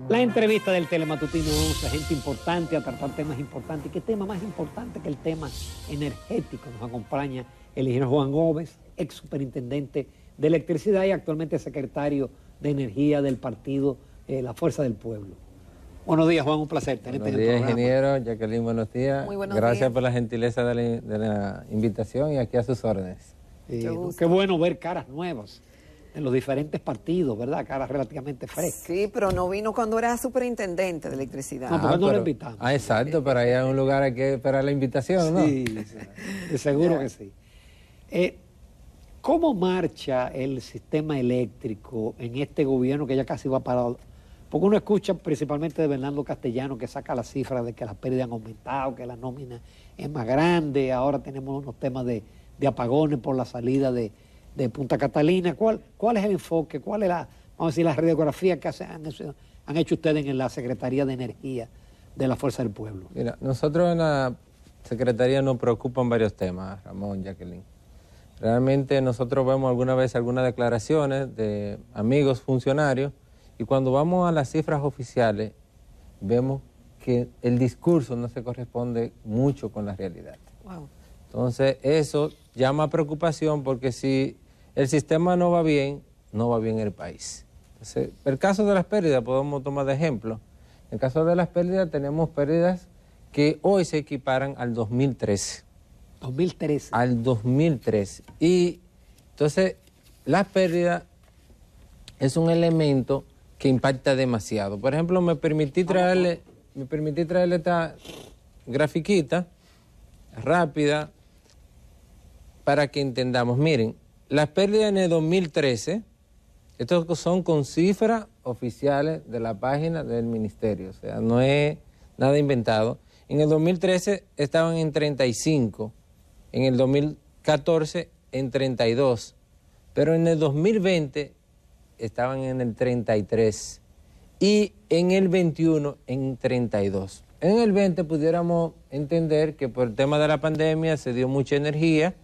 La entrevista del Telematutino 11, gente importante a tratar temas importantes. ¿Qué tema más importante que el tema energético? Nos acompaña el ingeniero Juan Gómez, ex superintendente de electricidad y actualmente secretario de energía del partido La Fuerza del Pueblo. Buenos días, Juan, un placer tenerte en el programa. Buenos días, ingeniero. Jacqueline, buenos días. Muy buenos Gracias días. por la gentileza de la invitación y aquí a sus órdenes. Qué bueno ver caras nuevas en los diferentes partidos, ¿verdad? Caras relativamente frescas. Sí, pero no vino cuando era superintendente de electricidad. No, porque no lo invitamos. Exacto, pero ahí hay un lugar hay que esperar la invitación, ¿no? Sí, sí, seguro que sí. ¿Cómo marcha el sistema eléctrico en este gobierno que ya casi va parado? Porque uno escucha principalmente de Bernardo Castellano que saca las cifras de que las pérdidas han aumentado, que la nómina es más grande, ahora tenemos unos temas de apagones por la salida de Punta Catalina. ¿Cuál es el enfoque? ¿Cuál es vamos a decir, la radiografía que han hecho ustedes en la Secretaría de Energía de la Fuerza del Pueblo? Mira, nosotros en la Secretaría nos preocupan varios temas, Ramón, Jacqueline. Realmente nosotros vemos alguna vez algunas declaraciones de amigos funcionarios y cuando vamos a las cifras oficiales vemos que el discurso no se corresponde mucho con la realidad. Wow. Entonces eso llama a preocupación porque si el sistema no va bien, no va bien el país. Entonces, el caso de las pérdidas podemos tomar de ejemplo. En el caso de las pérdidas tenemos pérdidas que hoy se equiparan al 2013. 2013. Al 2013. Y entonces la pérdida es un elemento que impacta demasiado. Por ejemplo, me permití traerle esta grafiquita rápida para que entendamos. Miren, las pérdidas en el 2013, estos son con cifras oficiales de la página del ministerio, o sea, no es nada inventado. En el 2013 estaban en 35, en el 2014 en 32, pero en el 2020 estaban en el 33 y en el 21 en 32. En el 20 pudiéramos entender que por el tema de la pandemia se dio mucha energía,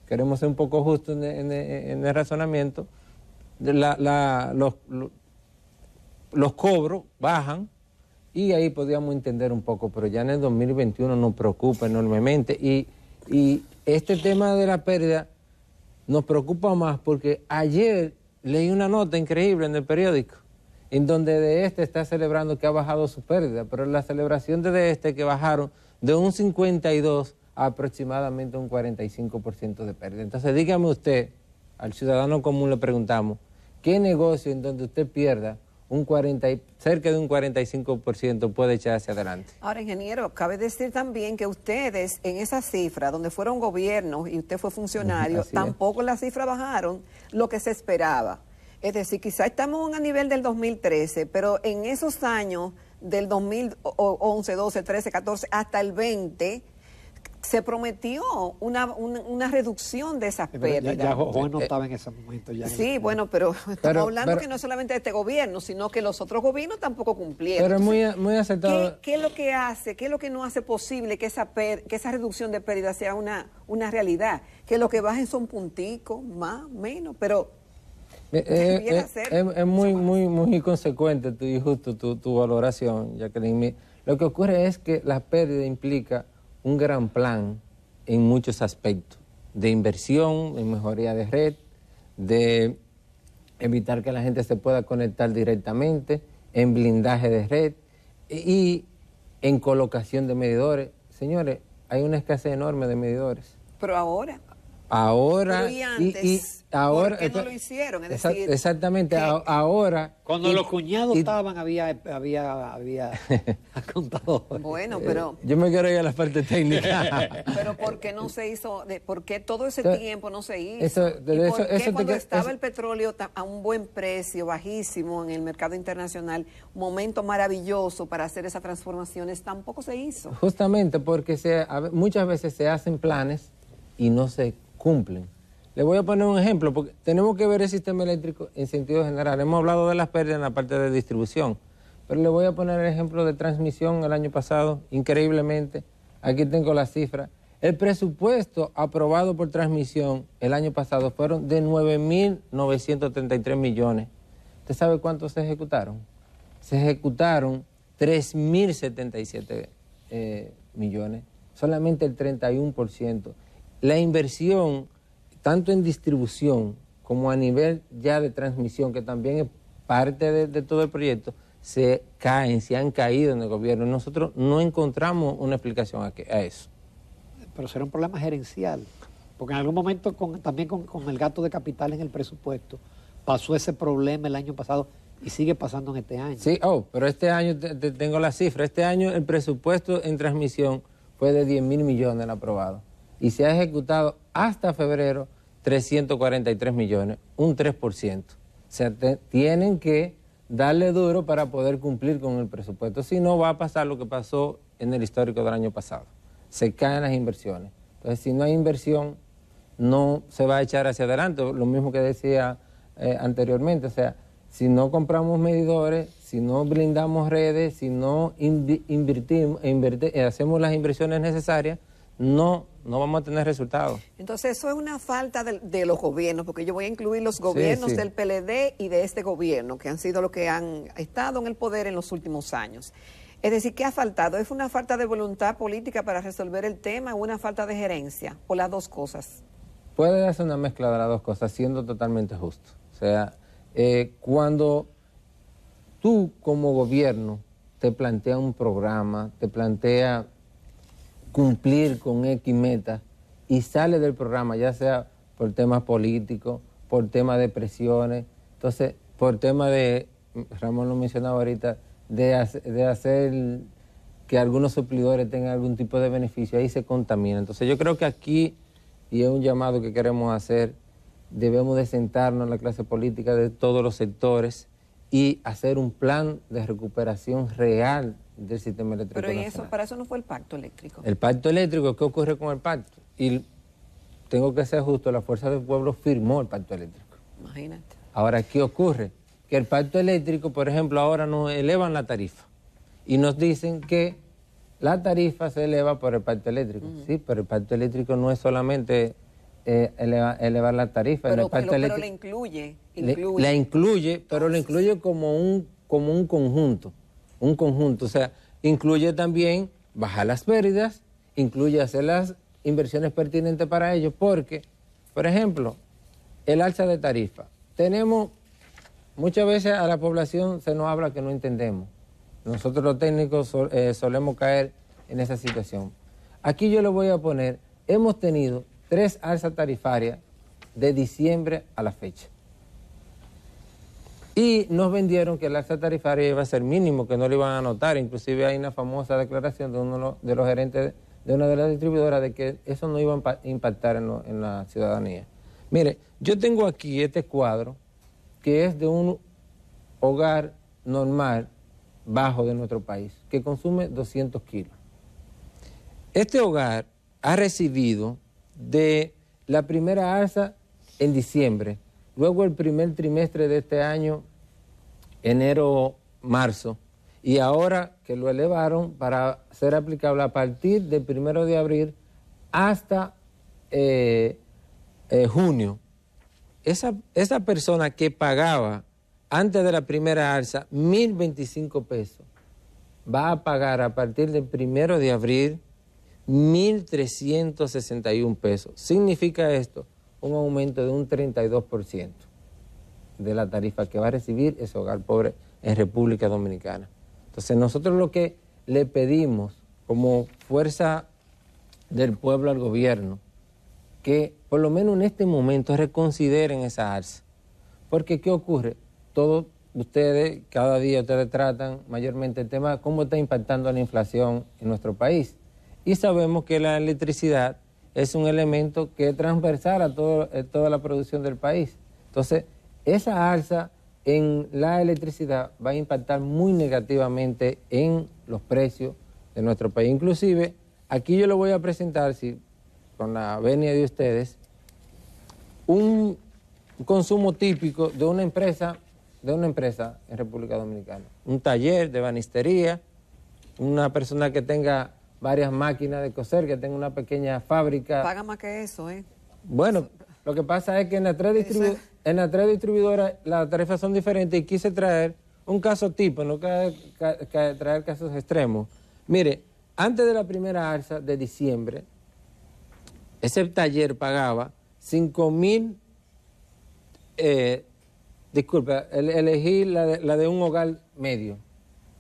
queremos ser un poco justos en el razonamiento, los cobros bajan y ahí podíamos entender un poco, pero ya en el 2021 nos preocupa enormemente y este tema de la pérdida nos preocupa más porque ayer leí una nota increíble en el periódico en donde de este está celebrando que ha bajado su pérdida, pero la celebración de este que bajaron de un 52 a aproximadamente un 45% de pérdida. Entonces dígame usted, al ciudadano común le preguntamos, ¿qué negocio en donde usted pierda cerca de un 45% puede echar hacia adelante? Ahora, ingeniero, cabe decir también que ustedes en esa cifra, donde fueron gobiernos y usted fue funcionario, tampoco las cifras bajaron lo que se esperaba. Es decir, quizá estamos a nivel del 2013, pero en esos años del 2011, 12, 13, 14 hasta el 20 se prometió una reducción de esas pérdidas. Ya Juan no estaba en ese momento. Sí, bueno, pero estamos hablando que no solamente de este gobierno, sino que los otros gobiernos tampoco cumplieron. Pero es muy aceptado. ¿Qué es lo que hace, qué es lo que no hace posible que esa reducción de pérdidas sea una realidad? Que lo que bajen son punticos, más, menos, pero es muy consecuente y justo tu valoración, Jacqueline. Lo que ocurre es que la pérdida implica un gran plan en muchos aspectos, de inversión, en mejoría de red, de evitar que la gente se pueda conectar directamente, en blindaje de red y en colocación de medidores. Señores, hay una escasez enorme de medidores. Pero ahora. Ahora y antes, ahora, ¿por qué no lo hicieron? Es decir, exactamente, ahora... Cuando los cuñados estaban, había contadores. Bueno, pero... Yo me quiero ir a la parte técnica. Pero ¿por qué no se hizo? ¿Por qué todo ese tiempo no se hizo? ¿Y por qué cuando estaba el petróleo a un buen precio, bajísimo en el mercado internacional, momento maravilloso para hacer esas transformaciones, tampoco se hizo? Justamente porque muchas veces se hacen planes y no se cumplen. Le voy a poner un ejemplo, porque tenemos que ver el sistema eléctrico en sentido general. Hemos hablado de las pérdidas en la parte de distribución, pero le voy a poner el ejemplo de transmisión el año pasado, increíblemente. Aquí tengo la cifra. El presupuesto aprobado por transmisión el año pasado fueron de 9.933 millones. ¿Usted sabe cuántos se ejecutaron? se ejecutaron 3.077 millones, solamente el 31%. La inversión, tanto en distribución como a nivel ya de transmisión, que también es parte de todo el proyecto, se han caído en el gobierno. Nosotros no encontramos una explicación a eso. Pero será un problema gerencial, porque en algún momento también con el gasto de capital en el presupuesto pasó ese problema el año pasado y sigue pasando en este año. Sí, pero este año tengo la cifra. Este año el presupuesto en transmisión fue de 10.000 millones aprobado y se ha ejecutado hasta febrero 343 millones, un 3%. O sea, tienen que darle duro para poder cumplir con el presupuesto. Si no, va a pasar lo que pasó en el histórico del año pasado. Se caen las inversiones. Entonces, si no hay inversión, no se va a echar hacia adelante. Lo mismo que decía anteriormente. O sea, si no compramos medidores, si no blindamos redes, si no hacemos las inversiones necesarias, no vamos a tener resultados. Entonces eso es una falta de los gobiernos, porque yo voy a incluir los gobiernos del PLD y de este gobierno, que han sido los que han estado en el poder en los últimos años. Es decir, ¿qué ha faltado? ¿Es una falta de voluntad política para resolver el tema o una falta de gerencia? ¿O las dos cosas? Puede hacer una mezcla de las dos cosas, siendo totalmente justo. O sea, cuando tú como gobierno te plantea un programa, te plantea cumplir con X metas y sale del programa, ya sea por temas políticos, por temas de presiones, entonces por temas de, Ramón lo mencionaba ahorita, de hacer que algunos suplidores tengan algún tipo de beneficio, ahí se contamina. Entonces yo creo que aquí, y es un llamado que queremos hacer, debemos de sentarnos en la clase política de todos los sectores y hacer un plan de recuperación real del sistema eléctrico. Pero ¿y eso, para eso no fue el pacto eléctrico? El pacto eléctrico, ¿qué ocurre con el pacto? Y tengo que ser justo, la Fuerza del Pueblo firmó el pacto eléctrico. Imagínate. Ahora, ¿qué ocurre? Que el pacto eléctrico, por ejemplo, ahora nos elevan la tarifa y nos dicen que la tarifa se eleva por el pacto eléctrico. Sí, pero el pacto eléctrico no es solamente elevar la tarifa. Pero le incluye. La incluye, pero lo incluye como un conjunto. Un conjunto, o sea, incluye también bajar las pérdidas, incluye hacer las inversiones pertinentes para ello, porque, por ejemplo, el alza de tarifa. Tenemos, muchas veces a la población se nos habla que no entendemos. Nosotros los técnicos solemos caer en esa situación. Aquí yo le voy a poner, hemos tenido 3 alzas tarifarias de diciembre a la fecha. Y nos vendieron que el alza tarifaria iba a ser mínimo, que no lo iban a notar. Inclusive hay una famosa declaración de uno de los gerentes de una de las distribuidoras de que eso no iba a impactar en la ciudadanía. Mire, yo tengo aquí este cuadro que es de un hogar normal bajo de nuestro país, que consume 200 kilos. Este hogar ha recibido de la primera alza en diciembre, luego el primer trimestre de este año, enero, marzo, y ahora que lo elevaron para ser aplicable a partir del 1 de abril hasta junio. Esa persona que pagaba antes de la primera alza 1.025 pesos, va a pagar a partir del 1 de abril 1.361 pesos. Significa esto un aumento de un 32% de la tarifa que va a recibir ese hogar pobre en República Dominicana. Entonces nosotros lo que le pedimos como fuerza del pueblo al gobierno, que por lo menos en este momento reconsideren esa alza. Porque ¿qué ocurre? Todos ustedes, cada día ustedes tratan mayormente el tema de cómo está impactando la inflación en nuestro país. Y sabemos que la electricidad es un elemento que es transversal a toda la producción del país. Entonces, esa alza en la electricidad va a impactar muy negativamente en los precios de nuestro país. Inclusive, aquí yo le voy a presentar, con la venia de ustedes, un consumo típico de una empresa en República Dominicana. Un taller de ebanistería, una persona que tenga varias máquinas de coser, que tenga una pequeña fábrica. Paga más que eso, ¿eh? Bueno, lo que pasa es que en las tres distribuidoras las tarifas son diferentes y quise traer un caso tipo, no traer casos extremos. Mire, antes de la primera alza de diciembre, ese taller pagaba 5,000, disculpa, elegí la de un hogar medio.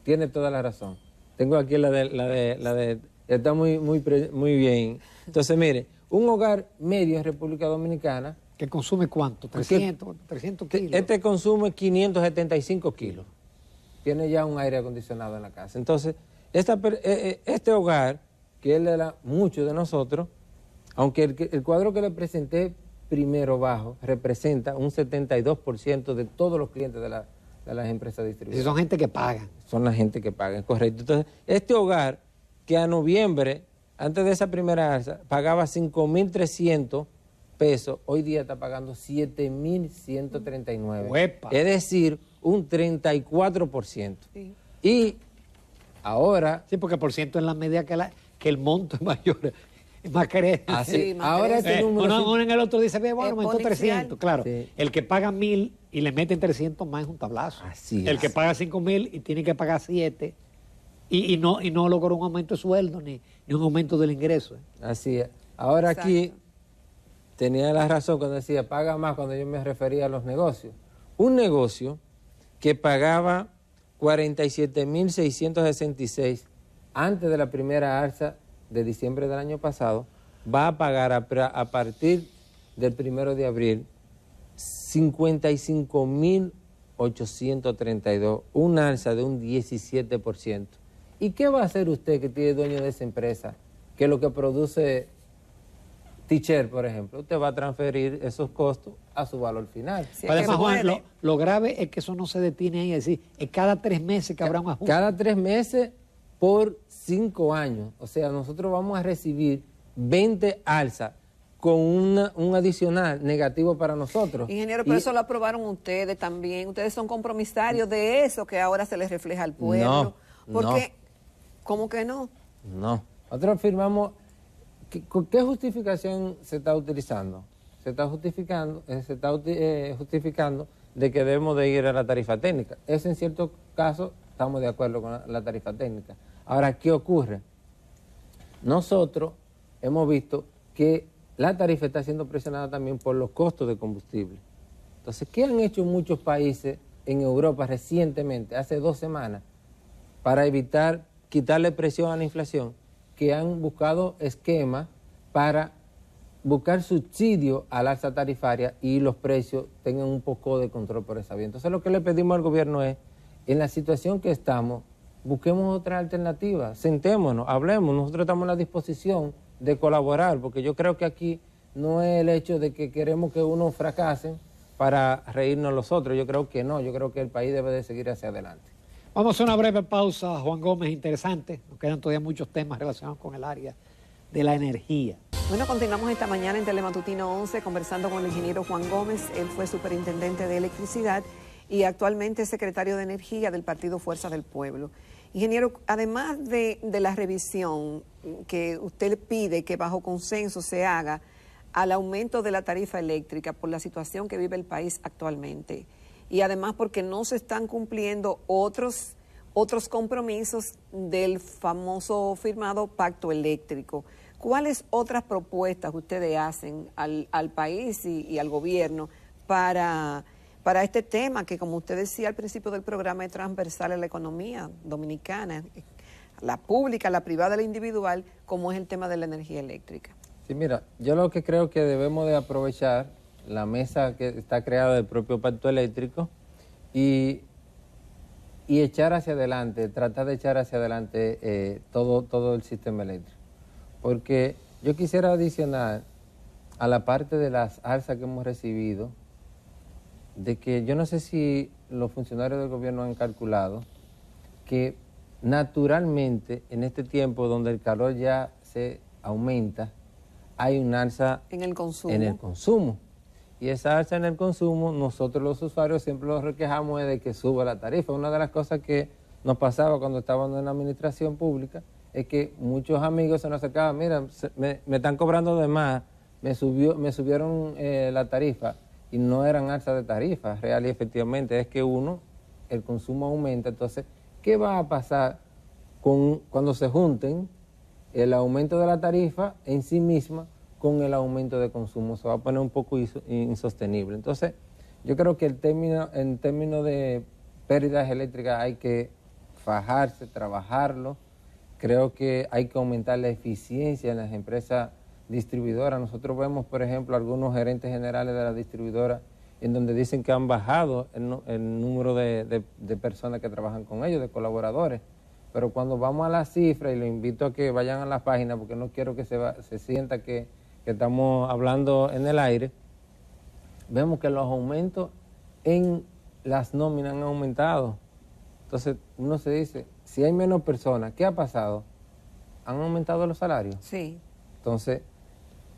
Tiene toda la razón. Tengo aquí la de está muy bien. Entonces, mire, un hogar medio en República Dominicana. ¿Que consume cuánto? 300 kilos. Este consume 575 kilos. Tiene ya un aire acondicionado en la casa. Entonces, este hogar, que él era mucho de nosotros, aunque el cuadro que le presenté primero bajo representa un 72% de todos los clientes de las empresas distribuidoras. Y son gente que pagan. Son la gente que paga, correcto. Entonces, este hogar que a noviembre, antes de esa primera alza, pagaba 5,300 pesos, hoy día está pagando 7,139. ¡Uepa! Es decir, un 34%. Sí. Y ahora... Sí, porque por ciento es la media que el monto es mayor, es más crece. Así, más ahora crece. este número... Uno en el otro dice, bueno, aumentó Exponencial. 300. Claro, Sí. el que paga 1,000 y le meten 300 más es un tablazo. Así El es. que paga 5,000 y tiene que pagar 7 y no logró un aumento de sueldo ni un aumento del ingreso. Así es. Ahora Exacto. aquí tenía la razón cuando decía paga más, cuando yo me refería a los negocios. Un negocio que pagaba 47,666 antes de la primera alza de diciembre del año pasado, va a pagar a partir del 1 de abril 55,832, una alza de un 17%. ¿Y qué va a hacer usted que tiene dueño de esa empresa? Que lo que produce Teacher, por ejemplo, usted va a transferir esos costos a su valor final. Sí, Además, es que Juan, puede. lo grave es que eso no se detiene ahí, es decir, es cada 3 meses que habrá un ajuste. Cada 3 meses por 5 años. O sea, nosotros vamos a recibir 20 alzas con un adicional negativo para nosotros. Ingeniero, pero eso lo aprobaron ustedes también. Ustedes son compromisarios de eso que ahora se les refleja al pueblo. No, Porque, ¿cómo que no? No. Nosotros afirmamos... ¿Con qué justificación se está utilizando? Se está justificando de que debemos de ir a la tarifa técnica. Eso en cierto caso estamos de acuerdo con la tarifa técnica. Ahora, ¿qué ocurre? Nosotros hemos visto que la tarifa está siendo presionada también por los costos de combustible. Entonces, ¿qué han hecho muchos países en Europa recientemente, hace 2 semanas, para evitar quitarle presión a la inflación? Que han buscado esquemas para buscar subsidio al alza tarifaria y los precios tengan un poco de control por esa vía. Entonces lo que le pedimos al gobierno es, en la situación que estamos, busquemos otra alternativa, sentémonos, hablemos, nosotros estamos en la disposición de colaborar, porque yo creo que aquí no es el hecho de que queremos que unos fracasen para reírnos los otros, yo creo que no, yo creo que el país debe de seguir hacia adelante. Vamos a hacer una breve pausa, Juan Gómez, interesante. Nos quedan todavía muchos temas relacionados con el área de la energía. Bueno, continuamos esta mañana en Telematutino 11 conversando con el ingeniero Juan Gómez. Él fue superintendente de electricidad y actualmente es secretario de Energía del Partido Fuerza del Pueblo. Ingeniero, además de la revisión que usted pide que bajo consenso se haga al aumento de la tarifa eléctrica por la situación que vive el país actualmente, y además porque no se están cumpliendo otros compromisos del famoso firmado pacto eléctrico. ¿Cuáles otras propuestas ustedes hacen al país y al gobierno para este tema que, como usted decía al principio del programa, es transversal a la economía dominicana, la pública, la privada, la individual, como es el tema de la energía eléctrica? Sí, mira, yo lo que creo que debemos de aprovechar la mesa que está creada del propio pacto eléctrico y echar hacia adelante, tratar de echar hacia adelante todo el sistema eléctrico. Porque yo quisiera adicionar a la parte de las alzas que hemos recibido, de que yo no sé si los funcionarios del gobierno han calculado que naturalmente en este tiempo donde el calor ya se aumenta, hay un alza En el consumo. en el consumo. Y esa alza en el consumo, nosotros los usuarios siempre nos requejamos de que suba la tarifa. Una de las cosas que nos pasaba cuando estábamos en la administración pública es que muchos amigos se nos acercaban, mira, me están cobrando de más, me subieron la tarifa, y no eran alzas de tarifa real y efectivamente, es que uno el consumo aumenta. Entonces, ¿qué va a pasar cuando se junten el aumento de la tarifa en sí misma con el aumento de consumo? Se va a poner un poco insostenible. Entonces, yo creo que en términos de pérdidas eléctricas hay que fajarse, trabajarlo. Creo que hay que aumentar la eficiencia en las empresas distribuidoras. Nosotros vemos, por ejemplo, algunos gerentes generales de las distribuidoras en donde dicen que han bajado el número de personas que trabajan con ellos, de colaboradores. Pero cuando vamos a la cifra, y los invito a que vayan a la página porque no quiero que se sienta que estamos hablando en el aire, vemos que los aumentos en las nóminas han aumentado. Entonces uno se dice, si hay menos personas, ¿qué ha pasado? ¿Han aumentado los salarios? Sí. Entonces,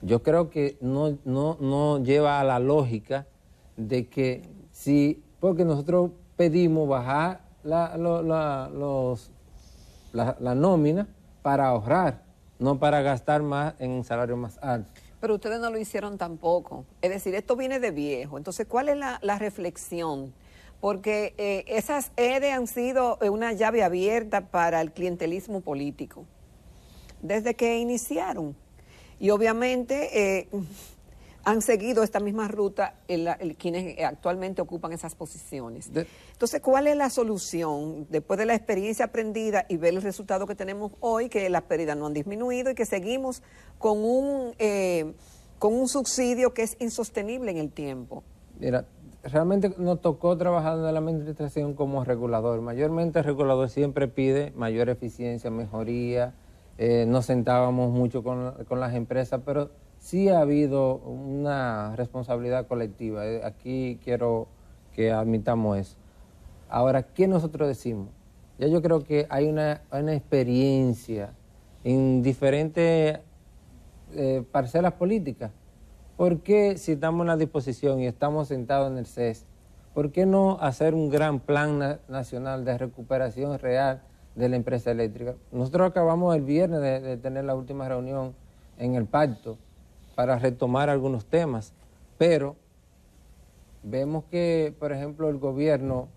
yo creo que no lleva a la lógica de que porque nosotros pedimos bajar la nómina para ahorrar, no para gastar más en un salario más alto. Pero ustedes no lo hicieron tampoco. Es decir, esto viene de viejo. Entonces, ¿cuál es la reflexión? Porque esas EDE han sido una llave abierta para el clientelismo político desde que iniciaron. Y obviamente han seguido esta misma ruta quienes actualmente ocupan esas posiciones. Entonces, ¿cuál es la solución? Después de la experiencia aprendida y ver el resultado que tenemos hoy, que las pérdidas no han disminuido y que seguimos con un subsidio que es insostenible en el tiempo. Mira, realmente nos tocó trabajar en la administración como regulador. Mayormente el regulador siempre pide mayor eficiencia, mejoría. Nos sentábamos mucho con las empresas, pero sí ha habido una responsabilidad colectiva. Aquí quiero que admitamos eso. Ahora, ¿qué nosotros decimos? Ya yo creo que hay una experiencia en diferentes parcelas políticas. ¿Por qué, si estamos en la disposición y estamos sentados en el CES, por qué no hacer un gran plan nacional de recuperación real de la empresa eléctrica? Nosotros acabamos el viernes de tener la última reunión en el pacto para retomar algunos temas, pero vemos que, por ejemplo, el gobierno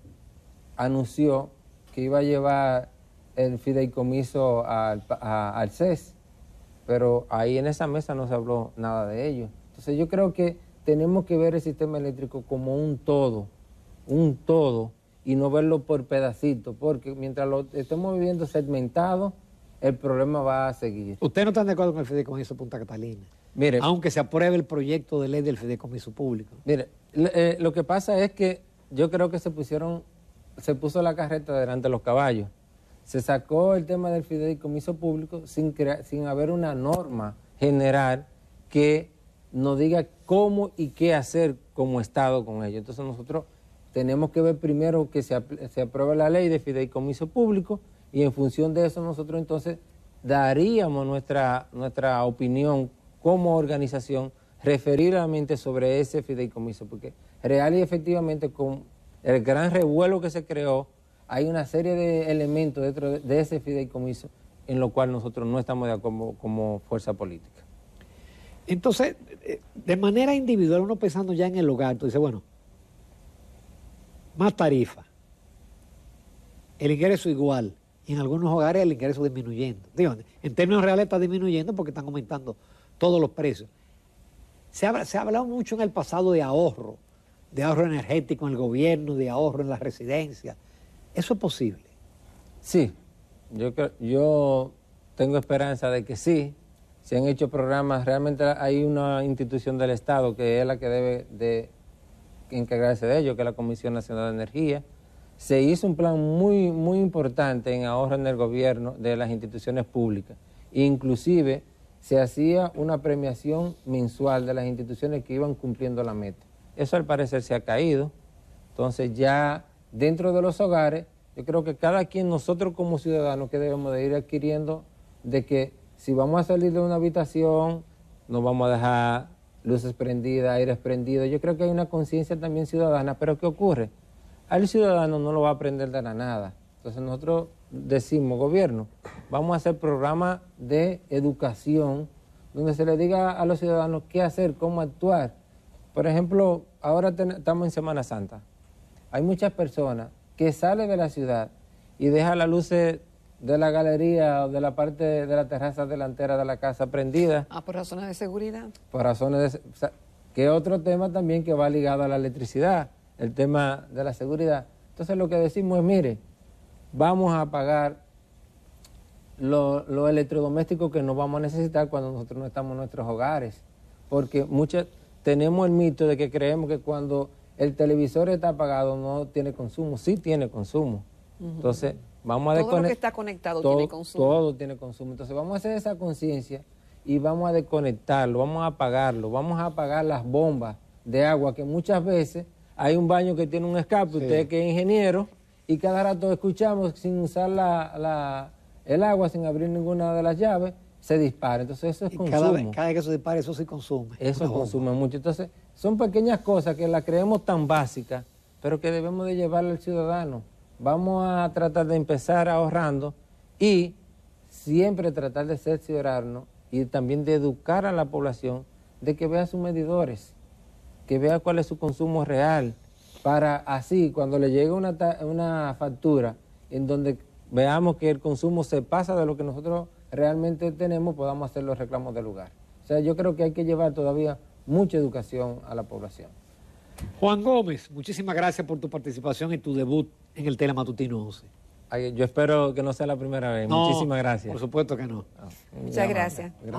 anunció que iba a llevar el fideicomiso al CES, pero ahí en esa mesa no se habló nada de ello. Entonces yo creo que tenemos que ver el sistema eléctrico como un todo, y no verlo por pedacitos, porque mientras lo estemos viviendo segmentado, el problema va a seguir. ¿Usted no está de acuerdo con el fideicomiso Punta Catalina? Mire, aunque se apruebe el proyecto de ley del fideicomiso público. Mire, lo que pasa es que yo creo que se puso la carreta delante de los caballos. Se sacó el tema del fideicomiso público sin haber una norma general que nos diga cómo y qué hacer como Estado con ello. Entonces nosotros tenemos que ver primero que se apruebe la ley de fideicomiso público y en función de eso nosotros entonces daríamos nuestra opinión como organización referidamente sobre ese fideicomiso, porque real y efectivamente con el gran revuelo que se creó hay una serie de elementos dentro de ese fideicomiso en lo cual nosotros no estamos de acuerdo como fuerza política. Entonces, de manera individual, uno pensando ya en el hogar, tú dices, bueno, más tarifa, el ingreso igual, y en algunos hogares el ingreso disminuyendo. Digo, en términos reales está disminuyendo porque están aumentando todos los precios. Se ha hablado mucho en el pasado de ahorro energético en el gobierno, de ahorro en las residencias. ¿Eso es posible? Sí, yo tengo esperanza de que sí. Se han hecho programas, realmente hay una institución del Estado que es la que debe de encargarse de ello, que es la Comisión Nacional de Energía. Se hizo un plan muy, muy importante en ahorro en el gobierno de las instituciones públicas. Inclusive se hacía una premiación mensual de las instituciones que iban cumpliendo la meta. Eso al parecer se ha caído. Entonces ya dentro de los hogares, yo creo que cada quien, nosotros como ciudadanos, que debemos de ir adquiriendo de que si vamos a salir de una habitación, no vamos a dejar luces prendidas, aires prendidos. Yo creo que hay una conciencia también ciudadana, pero ¿qué ocurre? Al ciudadano no lo va a aprender de la nada. Entonces nosotros decimos, gobierno, vamos a hacer programas de educación donde se le diga a los ciudadanos qué hacer, cómo actuar. Por ejemplo, ahora estamos en Semana Santa. Hay muchas personas que sale de la ciudad y deja las luces de la galería o de la parte de la terraza delantera de la casa prendida. Por razones de seguridad. Por razones de... que otro tema también que va ligado a la electricidad, el tema de la seguridad. Entonces lo que decimos es, mire, vamos a apagar los electrodomésticos que no vamos a necesitar cuando nosotros no estamos en nuestros hogares. Porque tenemos el mito de que creemos que cuando el televisor está apagado no tiene consumo. Sí tiene consumo. Entonces, vamos a desconectar. Todo lo que está conectado tiene consumo. Todo tiene consumo. Entonces, vamos a hacer esa conciencia y vamos a desconectarlo, vamos a apagarlo, vamos a apagar las bombas de agua, que muchas veces hay un baño que tiene un escape, usted que es ingeniero, y cada rato escuchamos sin usar el agua, sin abrir ninguna de las llaves, se dispara. Entonces eso es consumo. Cada vez que se dispara, eso se consume. Eso consume mucho. Entonces son pequeñas cosas que las creemos tan básicas, pero que debemos de llevarle al ciudadano. Vamos a tratar de empezar ahorrando y siempre tratar de cerciorarnos y también de educar a la población de que vea sus medidores, que vea cuál es su consumo real, para así cuando le llegue una factura en donde veamos que el consumo se pasa de lo que nosotros realmente tenemos, podamos hacer los reclamos del lugar. O sea, yo creo que hay que llevar todavía mucha educación a la población. Juan Gómez, muchísimas gracias por tu participación y tu debut en el Telematutino 11. Yo espero que no sea la primera vez. No, muchísimas gracias. Por supuesto que no. Muchas gracias.